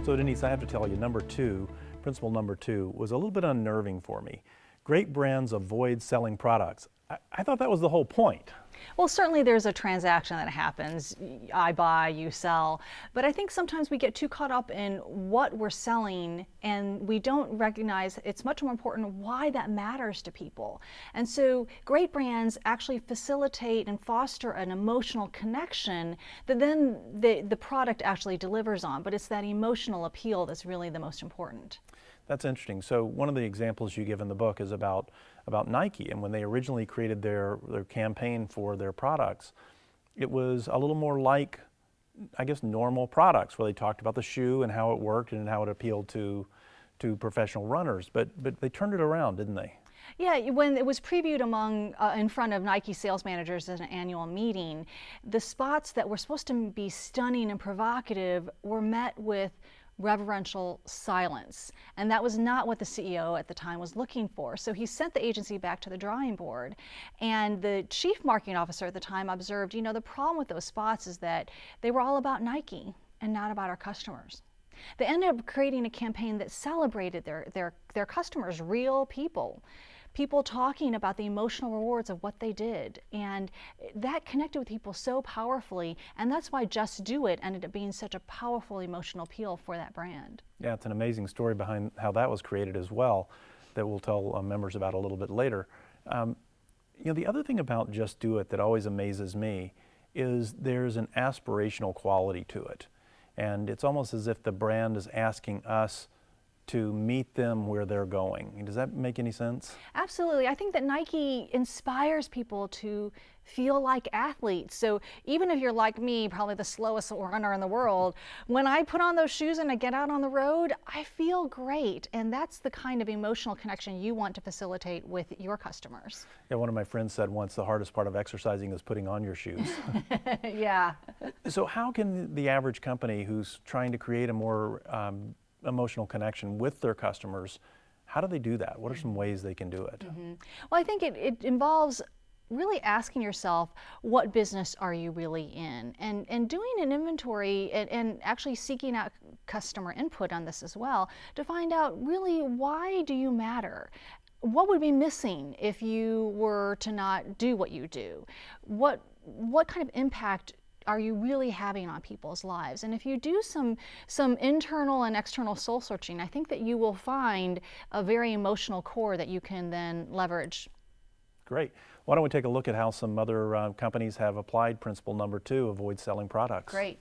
So Denise, I have to tell you, principle number two, was a little bit unnerving for me. Great brands avoid selling products. I thought that was the whole point. Well, certainly there's a transaction that happens. I buy, you sell. But I think sometimes we get too caught up in what we're selling and we don't recognize it's much more important why that matters to people. And so great brands actually facilitate and foster an emotional connection that then the product actually delivers on. But it's that emotional appeal that's really the most important. That's interesting. So one of the examples you give in the book is about Nike, and when they originally created their campaign for their products, it was a little more like, I guess, normal products, where they talked about the shoe and how it worked and how it appealed to professional runners. But they turned it around, didn't they? Yeah, when it was previewed in front of Nike sales managers at an annual meeting, the spots that were supposed to be stunning and provocative were met with reverential silence. And that was not what the CEO at the time was looking for. So he sent the agency back to the drawing board. And the chief marketing officer at the time observed, the problem with those spots is that they were all about Nike and not about our customers. They ended up creating a campaign that celebrated their customers, real people talking about the emotional rewards of what they did. And that connected with people so powerfully, and that's why Just Do It ended up being such a powerful emotional appeal for that brand. Yeah, it's an amazing story behind how that was created as well that we'll tell members about a little bit later. The other thing about Just Do It that always amazes me is there's an aspirational quality to it. And it's almost as if the brand is asking us to meet them where they're going. Does that make any sense? Absolutely. I think that Nike inspires people to feel like athletes. So even if you're like me, probably the slowest runner in the world, when I put on those shoes and I get out on the road, I feel great. And that's the kind of emotional connection you want to facilitate with your customers. Yeah, one of my friends said once, the hardest part of exercising is putting on your shoes. Yeah. So how can the average company who's trying to create a more emotional connection with their customers, how do they do that? What are some ways they can do it? Well, I think it involves really asking yourself, what business are you really in? And doing an inventory and actually seeking out customer input on this as well to find out really, why do you matter? What would be missing if you were to not do what you do? What kind of impact are you really having on people's lives? And if you do some internal and external soul searching, I think that you will find a very emotional core that you can then leverage. Great. Why don't we take a look at how some other companies have applied principle number two, avoid selling products. Great.